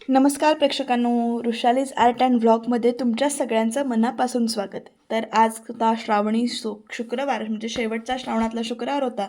नमस्कार प्रेक्षकांनो, वृषालीज art and व्लॉगमध्ये तुमच्या सगळ्यांचं मनापासून स्वागत आहे. तर आज होता श्रावणी शुक्रवार, म्हणजे शेवटचा श्रावणातला शुक्रवार होता.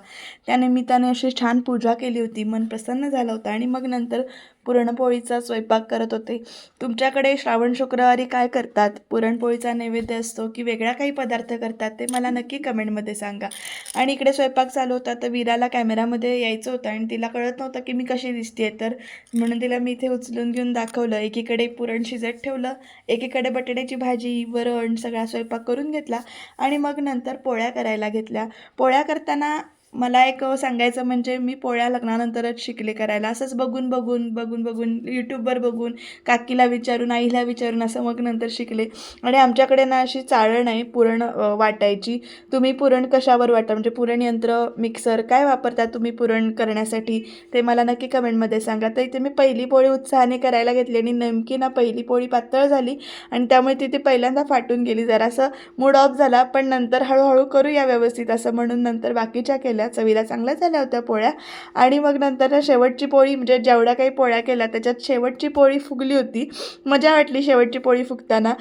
त्यानिमित्ताने अशी छान पूजा केली होती, मन प्रसन्न झालं होतं आणि मग नंतर पुरणपोळीचा स्वयंपाक करत होते. तुमच्याकडे श्रावण शुक्रवारी काय करतात? पुरणपोळीचा नैवेद्य असतो की वेगळा काही पदार्थ करतात ते मला नक्की कमेंटमध्ये सांगा. आणि इकडे स्वयंपाक चालू होता तर वीराला कॅमेरामध्ये यायचं होतं आणि तिला कळत नव्हतं की मी कशी दिसते, तर म्हणून तिला मी इथे उचलून घेऊन दाखवलं. एकीकडे पुरण शिजत ठेवलं, एकीकडे बटाट्याची भाजी, वरण सगळा स्वयंपाक करून घेतला आणि मग नंतर पोळ्या करायला घेतल्या. पोळ्या करताना मला एक सांगायचं म्हणजे मी पोळ्या लग्नानंतरच शिकले करायला. असंच बघून यूट्यूबवर बघून, काकीला विचारून, आईला विचारून असं मग नंतर शिकले. आणि आमच्याकडे ना अशी चाळण आहे पुरण वाटायची. तुम्ही पुरण कशावर वाटा, म्हणजे पुरण यंत्र, मिक्सर काय वापरता तुम्ही पुरण करण्यासाठी ते मला नक्की कमेंटमध्ये सांगा. तर इथे मी पहिली पोळी उत्साहाने करायला घेतली आणि नेमकी ना पहिली पोळी पातळ झाली आणि त्यामुळे तिथे पहिल्यांदा फाटून गेली. जरासं मूड ऑफ झाला, पण नंतर हळूहळू करूया व्यवस्थित असं म्हणून नंतर बाकीच्या केल्या. चवीला चांगल्या झाल्या होत्या पोळ्या. आणि मग नंतर शेवटची पोळी, म्हणजे जेवढ्या काही पोळ्या केल्या त्याच्यात शेवटची पोळी फुगली होती. मजा वाटली शेवटची पोळी फुगताना.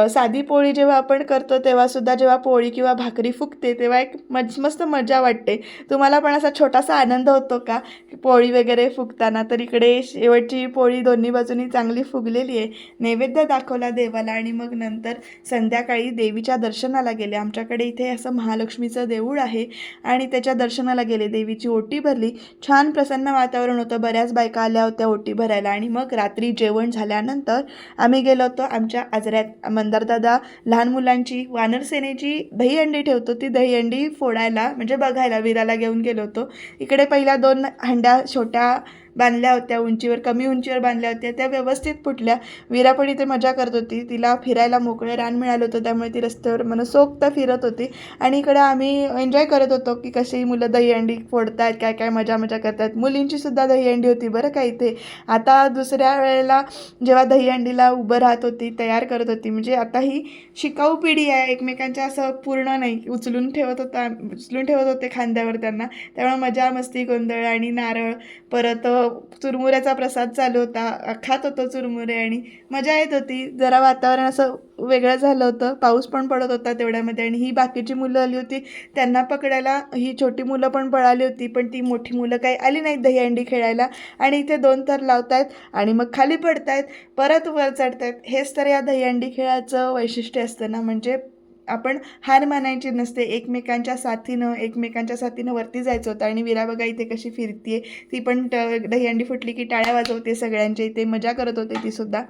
साधी पोळी जेव्हा आपण करतो तेव्हासुद्धा जेव्हा पोळी किंवा भाकरी फुगते तेव्हा एक मस्त मजा वाटते. तुम्हाला पण असा छोटासा आनंद होतो का पोळी वगैरे फुगताना? तर इकडे शेवटची पोळी दोन्ही बाजूनी चांगली फुगलेली आहे. नैवेद्य दाखवला देवाला आणि मग नंतर संध्याकाळी देवीच्या दर्शनाला गेले. आमच्याकडे इथे असं महालक्ष्मीचं देऊळ आहे आणि त्याच्या दर्शनाला गेले. देवीची ओटी भरली. छान प्रसन्न वातावरण होतं. बऱ्याच बायका आल्या होत्या ओटी भरायला. आणि मग रात्री जेवण झाल्यानंतर आम्ही गेलो होतो आमच्या आजऱ्यात. मंदारदादा लहान मुलांची वानरसेनेची दहीहंडी ठेवतो, ती दहीहंडी फोडायला म्हणजे बघायला वीराला घेऊन गेलो होतो. इकडे पहिल्या 2 हंड्या छोट्या बांधल्या होत्या, उंचीवर, कमी उंचीवर बांधल्या होत्या, त्या व्यवस्थित फुटल्या. वीरा पण इथे मजा करत होती. तिला फिरायला मोकळे रान मिळालं होतं त्यामुळे ती रस्त्यावर मनसोक्त फिरत होती. आणि इकडे आम्ही एन्जॉय करत होतो की कशी मुलं दहीहंडी फोडतायत, काय काय मजा करतात. मुलींची सुद्धा दहीहंडी होती बरं का इथे. आता दुसऱ्या वेळेला जेव्हा दहीहंडीला उभं राहत होती, तयार करत होती, म्हणजे आता ही शिकाऊ पिढी आहे, एकमेकांच्या असं पूर्ण नाही, उचलून ठेवत होते खांद्यावर त्यांना. त्यामुळे मजा मस्ती, गोंधळ आणि नारळ, परत चुरमुऱ्याचा प्रसाद चालू होता, खात होतो चुरमुरे आणि मजा येत होती. जरा वातावरण असं वेगळं झालं होतं, पाऊस पण पडत होता तेवढ्यामध्ये. आणि ही बाकीची मुलं आली होती, त्यांना पकडायला ही छोटी मुलं पण पळाली होती, पण ती मोठी मुलं काही आली नाहीत दहीहंडी खेळायला. आणि इथे 2 थर लावतायत आणि मग खाली पडतायत, परत वर चढतायत. हेच तर या दहीहंडी खेळाचं वैशिष्ट्य असतं ना. म्हणजे आपण हार मानायची नसते, एकमेकांच्या साथीनं वरती जायचं होतं. आणि वीरा बघा इथे कशी फिरतीये, ती पण दहीहंडी फुटली की टाळ्या वाजवते सगळ्यांच्या इथे, मजा करत होते ती सुद्धा.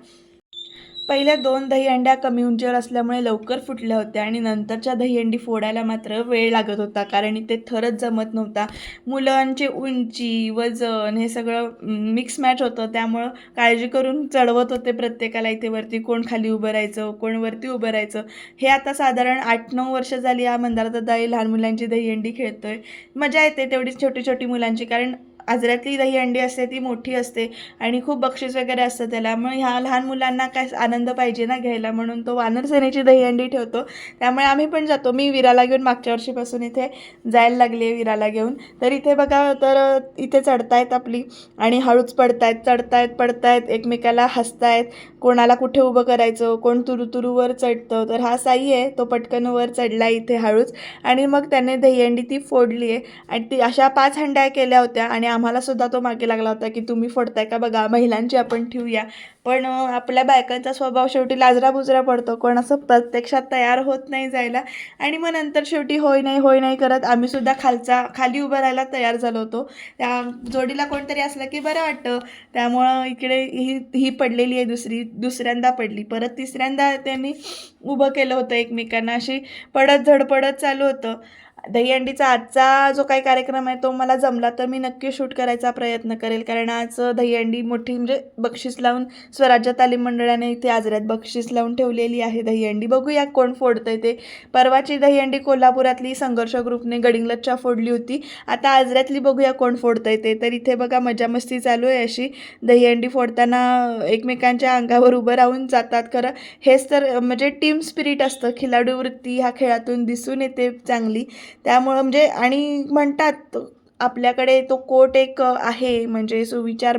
पहिल्या 2 दहीहंड्या कमी उंचीवर असल्यामुळे लवकर फुटल्या होत्या आणि नंतरच्या दहीहंडी फोडायला मात्र वेळ लागत होता, कारण इथे थरच जमत नव्हता. मुलांची उंची, वजन हे सगळं मिक्स मॅच होतं, त्यामुळं काळजी करून चढवत होते प्रत्येकाला. इथे वरती कोण खाली उभं राहायचं, कोण वरती उभं राहायचं. हे आता साधारण 8-9 वर्ष झाली या मंदारदादा लहान मुलांची दहीहंडी खेळतोय. मजा येते तेवढीच छोटी छोटी मुलांची, कारण आजऱ्यातली दहीहंडी असते ती मोठी असते आणि खूप बक्षीस वगैरे असतं त्याला. मग ह्या लहान मुलांना काय आनंद पाहिजे ना घ्यायला, म्हणून तो वानरसेनेची दहीहंडी ठेवतो. त्यामुळे आम्ही पण जातो. मी वीराला घेऊन मागच्या वर्षीपासून इथे जायला लागली आहे वीराला घेऊन. तर इथे बघा, तर इथे चढतायत आपली आणि हळूच पडतायत, चढतायत, पडतायत, एकमेकाला हसतायत, कोणाला कुठे उभं करायचं, कोण तुरुतुरूवर चढतं. तर हा साई आहे, तो पटकन वर चढला इथे हळूच. आणि मग त्याने दहीहंडी ती फोडली आहे आणि ती अशा 5 हंड्या केल्या होत्या आणि आम्हाला सुद्धा तो मागे लागला होता की तुम्ही फोडताय का बघा, महिलांची आपण ठेवूया. पण आपल्या बायकांचा स्वभाव शेवटी लाजरा पडतो, कोण असं प्रत्यक्षात तयार होत नाही जायला. आणि मग नंतर शेवटी होय नाही करत आम्ही सुद्धा खाली उभं राहायला तयार झालो होतो. त्या जोडीला कोणतरी असलं की बरं वाटतं. त्यामुळं इकडे ही पडलेली आहे, दुसऱ्यांदा पडली, परत तिसऱ्यांदा त्यांनी उभं केलं होतं एकमेकांना. अशी धडपडत चालू होतं. दहीहंडीचा आजचा जो काही कार्यक्रम आहे तो मला जमला तर मी नक्की शूट करायचा प्रयत्न करेल, कारण आज दहीहंडी मोठी, म्हणजे बक्षीस लावून स्वराज्य तालीम मंडळाने इथे आजऱ्यात बक्षीस लावून ठेवलेली आहे दहीहंडी. बघूया कोण फोडतंय ते. परवाची दहीहंडी कोल्हापुरातली संघर्ष ग्रुपने गडिंग्लजच्या फोडली होती, आता आजऱ्यातली बघूया कोण फोडतंय ते. तर इथे बघा मजा मस्ती चालू आहे अशी. दहीहंडी फोडताना एकमेकांच्या अंगावर उभं राहून जातात. खरं हेच तर म्हणजे टीम स्पिरिट असतं, खिलाडू वृत्ती ह्या खेळातून दिसून येते चांगली. त्यामुळं म्हणजे आणि म्हणतात आपल्याकडे तो कोट एक आहे, म्हणजे सुविचार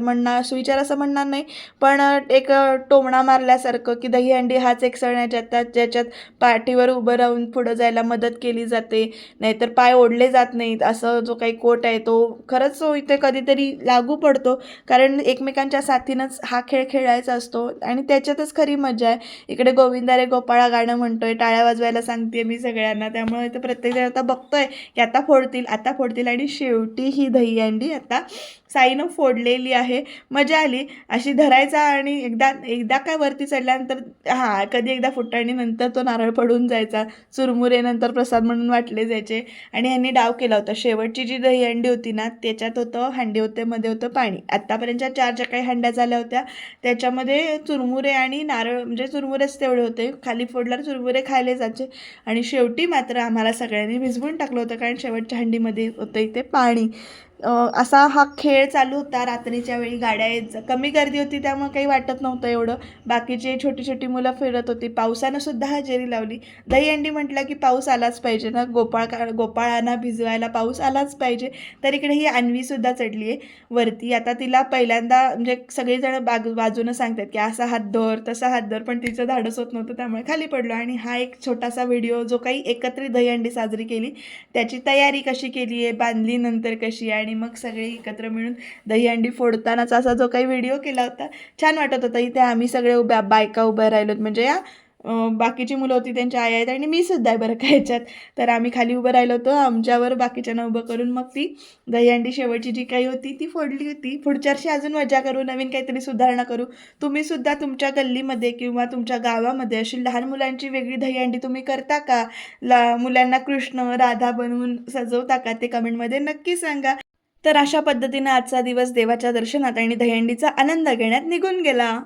असं म्हणणार नाही, पण एक टोमणा मारल्यासारखं, की दहीहंडी हाच एक सण आहे ज्याच्यात पाठीवर उभं राहून पुढं जायला मदत केली जाते, नाहीतर पाय ओढले जात नाहीत. असं जो काही कोट आहे तो खरंच तो इथे कधीतरी लागू पडतो, कारण एकमेकांच्या साथीनंच हा खेळ खेळायचा असतो आणि त्याच्यातच खरी मजा आहे. इकडे गोविंदा रे गोपाळा गाणं म्हणतोय, टाळ्या वाजवायला सांगते मी सगळ्यांना, त्यामुळे इथं प्रत्येकजण आता बघतोय की आता फोडतील आणि शेवटी ही दहीहंडी आता साईनं फोडलेली आहे. मजा आली अशी धरायचा आणि एकदा एकदा काय वरती चढल्यानंतर कधी एकदा फुटाणी नंतर तो नारळ पडून जायचा. चुरमुरे नंतर प्रसाद म्हणून वाटले जायचे आणि ह्यांनी डाव केला होता. शेवटची जी दहीहंडी होती ना, त्याच्यात हंडी होते, मध्ये होतं पाणी. आत्तापर्यंतच्या 4 ज्या काही हंड्या झाल्या होत्या त्याच्यामध्ये चुरमुरे आणि नारळ, म्हणजे चुरमुरेच तेवढे होते, खाली फोडल्यावर चुरमुरे खायले जायचे आणि शेवटी मात्र आम्हाला सगळ्यांनी भिजवून टाकलं होतं, कारण शेवटच्या हंडीमध्ये होतं इथे पाणी. असा हा खेळ चालू होता. रात्रीच्या वेळी गाड्या कमी गर्दी होती त्यामुळे काही वाटत नव्हतं एवढं. बाकीची छोटी छोटी मुलं फिरत होती. पावसानं सुद्धा हजेरी लावली. दहीहंडी म्हटलं की पाऊस आलाच पाहिजे ना, गोपाळांना भिजवायला पाऊस आलाच पाहिजे. तर इकडे ही अन्वीसुद्धा चढली आहे वरती. आता तिला पहिल्यांदा म्हणजे सगळेजण बाजूनं सांगतात की असा हात धर, तसा हात धर, पण तिचं धाडस होत नव्हतं त्यामुळे खाली पडलो. आणि हा एक छोटासा व्हिडिओ जो काही एकत्रित दहीहंडी साजरी केली त्याची तयारी कशी केली आहे, बांधली नंतर कशी, आणि मग सगळे एकत्र मिळून दहीहंडी फोडतानाचा असा जो काही व्हिडिओ केला होता, छान वाटत होता. इथे आम्ही सगळे बायका उभ्या राहिलोत, म्हणजे या बाकीची मुलं होती त्यांच्या आई आहेत आणि मी सुद्धा आहे बरं का ह्याच्यात. तर आम्ही खाली उभं राहिलो होतो, आमच्यावर बाकीच्यांना उभं करून मग ती दहीहंडी शेवटची जी काही होती ती फोडली होती. पुढच्या वर्षी अजून मजा करू, नवीन काहीतरी सुधारणा करू. तुम्ही सुद्धा तुमच्या गल्लीमध्ये किंवा तुमच्या गावामध्ये अशी लहान मुलांची वेगळी दहीहंडी तुम्ही करता का? मुलांना कृष्ण राधा बनवून सजवता का? ते कमेंटमध्ये नक्की सांगा. तर अशा पद्धतीने आजचा दिवस देवाच्या दर्शनात आणि दहीहंडीचा आनंद घेण्यात निघून गेला.